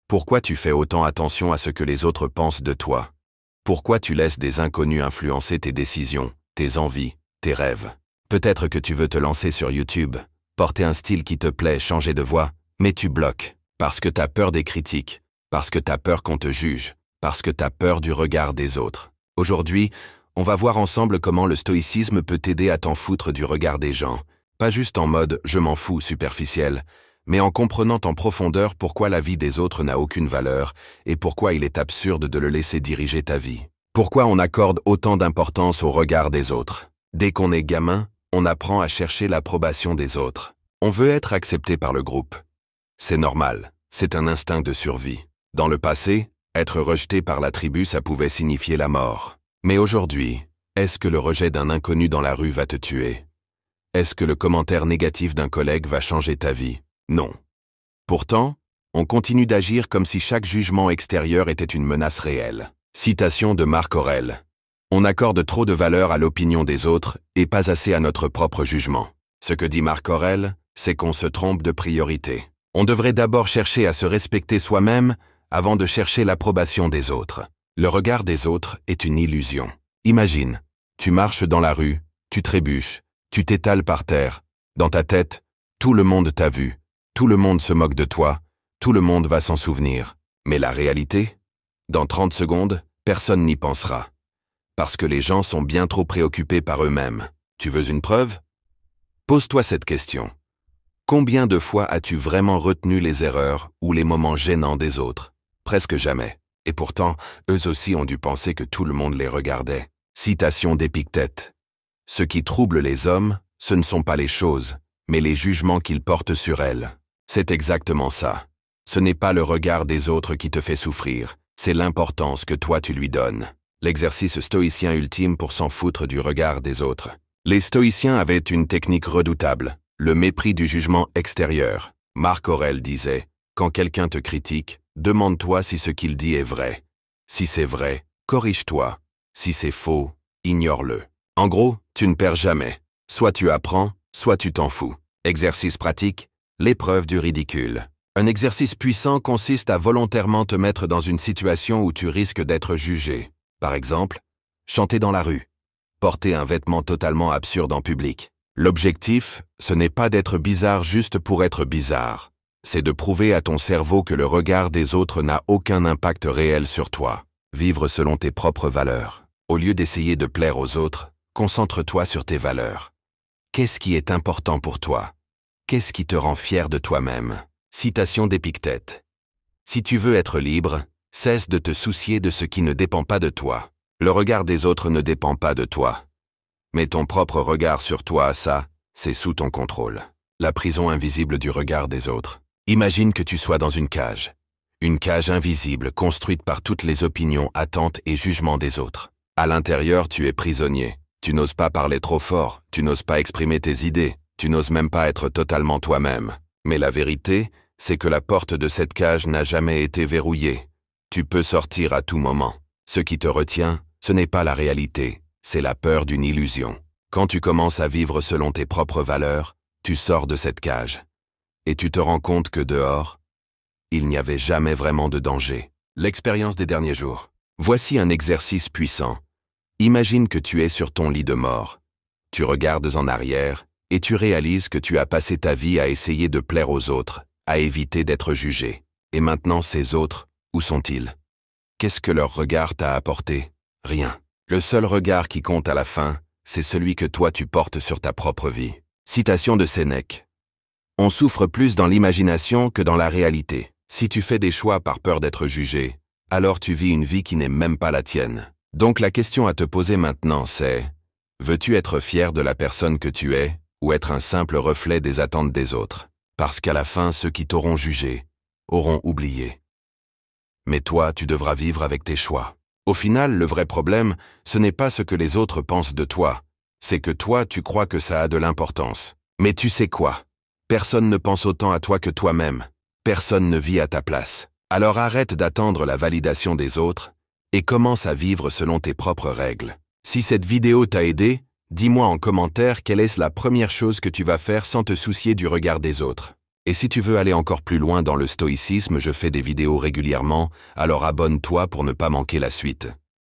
Pourquoi tu fais autant attention à ce que les autres pensent de toi? Pourquoi tu laisses des inconnus influencer tes décisions, tes envies, tes rêves? Peut-être que tu veux te lancer sur YouTube, porter un style qui te plaît, changer de voix, mais tu bloques, parce que t'as peur des critiques, parce que t'as peur qu'on te juge, parce que t'as peur du regard des autres. Aujourd'hui, on va voir ensemble comment le stoïcisme peut t'aider à t'en foutre du regard des gens, pas juste en mode « je m'en fous » superficiel, mais en comprenant en profondeur pourquoi la vie des autres n'a aucune valeur et pourquoi il est absurde de le laisser diriger ta vie. Pourquoi on accorde autant d'importance au regard des autres? Dès qu'on est gamin, on apprend à chercher l'approbation des autres. On veut être accepté par le groupe. C'est normal, c'est un instinct de survie. Dans le passé, être rejeté par la tribu, ça pouvait signifier la mort. Mais aujourd'hui, est-ce que le rejet d'un inconnu dans la rue va te tuer? Est-ce que le commentaire négatif d'un collègue va changer ta vie? Non. Pourtant, on continue d'agir comme si chaque jugement extérieur était une menace réelle. Citation de Marc Aurèle. On accorde trop de valeur à l'opinion des autres et pas assez à notre propre jugement. Ce que dit Marc Aurèle, c'est qu'on se trompe de priorité. On devrait d'abord chercher à se respecter soi-même avant de chercher l'approbation des autres. Le regard des autres est une illusion. Imagine, tu marches dans la rue, tu trébuches, tu t'étales par terre. Dans ta tête, tout le monde t'a vu, tout le monde se moque de toi, tout le monde va s'en souvenir. Mais la réalité? Dans 30 secondes, personne n'y pensera. Parce que les gens sont bien trop préoccupés par eux-mêmes. Tu veux une preuve? Pose-toi cette question. Combien de fois as-tu vraiment retenu les erreurs ou les moments gênants des autres? Presque jamais. Et pourtant, eux aussi ont dû penser que tout le monde les regardait. Citation d'Épictète. Ce qui trouble les hommes, ce ne sont pas les choses, mais les jugements qu'ils portent sur elles. C'est exactement ça. Ce n'est pas le regard des autres qui te fait souffrir, c'est l'importance que toi tu lui donnes. L'exercice stoïcien ultime pour s'en foutre du regard des autres. Les stoïciens avaient une technique redoutable, le mépris du jugement extérieur. Marc Aurèle disait, quand quelqu'un te critique, demande-toi si ce qu'il dit est vrai. Si c'est vrai, corrige-toi. Si c'est faux, ignore-le. En gros, tu ne perds jamais. Soit tu apprends, soit tu t'en fous. Exercice pratique, l'épreuve du ridicule. Un exercice puissant consiste à volontairement te mettre dans une situation où tu risques d'être jugé. Par exemple, chanter dans la rue, porter un vêtement totalement absurde en public. L'objectif, ce n'est pas d'être bizarre juste pour être bizarre. C'est de prouver à ton cerveau que le regard des autres n'a aucun impact réel sur toi. Vivre selon tes propres valeurs. Au lieu d'essayer de plaire aux autres, concentre-toi sur tes valeurs. Qu'est-ce qui est important pour toi? Qu'est-ce qui te rend fier de toi-même? Citation d'Épictète. Si tu veux être libre, cesse de te soucier de ce qui ne dépend pas de toi. Le regard des autres ne dépend pas de toi. Mais ton propre regard sur toi, ça, c'est sous ton contrôle. La prison invisible du regard des autres. Imagine que tu sois dans une cage. Une cage invisible construite par toutes les opinions, attentes et jugements des autres. À l'intérieur, tu es prisonnier. Tu n'oses pas parler trop fort, tu n'oses pas exprimer tes idées, tu n'oses même pas être totalement toi-même. Mais la vérité, c'est que la porte de cette cage n'a jamais été verrouillée. Tu peux sortir à tout moment. Ce qui te retient, ce n'est pas la réalité, c'est la peur d'une illusion. Quand tu commences à vivre selon tes propres valeurs, tu sors de cette cage. Et tu te rends compte que dehors, il n'y avait jamais vraiment de danger. L'expérience des derniers jours. Voici un exercice puissant. Imagine que tu es sur ton lit de mort. Tu regardes en arrière et tu réalises que tu as passé ta vie à essayer de plaire aux autres, à éviter d'être jugé. Et maintenant, ces autres, où sont-ils? Qu'est-ce que leur regard t'a apporté? Rien. Le seul regard qui compte à la fin, c'est celui que toi tu portes sur ta propre vie. Citation de Sénèque. On souffre plus dans l'imagination que dans la réalité. Si tu fais des choix par peur d'être jugé, alors tu vis une vie qui n'est même pas la tienne. Donc la question à te poser maintenant c'est, veux-tu être fier de la personne que tu es ou être un simple reflet des attentes des autres? Parce qu'à la fin, ceux qui t'auront jugé auront oublié. Mais toi, tu devras vivre avec tes choix. Au final, le vrai problème, ce n'est pas ce que les autres pensent de toi, c'est que toi, tu crois que ça a de l'importance. Mais tu sais quoi? Personne ne pense autant à toi que toi-même. Personne ne vit à ta place. Alors arrête d'attendre la validation des autres et commence à vivre selon tes propres règles. Si cette vidéo t'a aidé, dis-moi en commentaire quelle est la première chose que tu vas faire sans te soucier du regard des autres. Et si tu veux aller encore plus loin dans le stoïcisme, je fais des vidéos régulièrement, alors abonne-toi pour ne pas manquer la suite.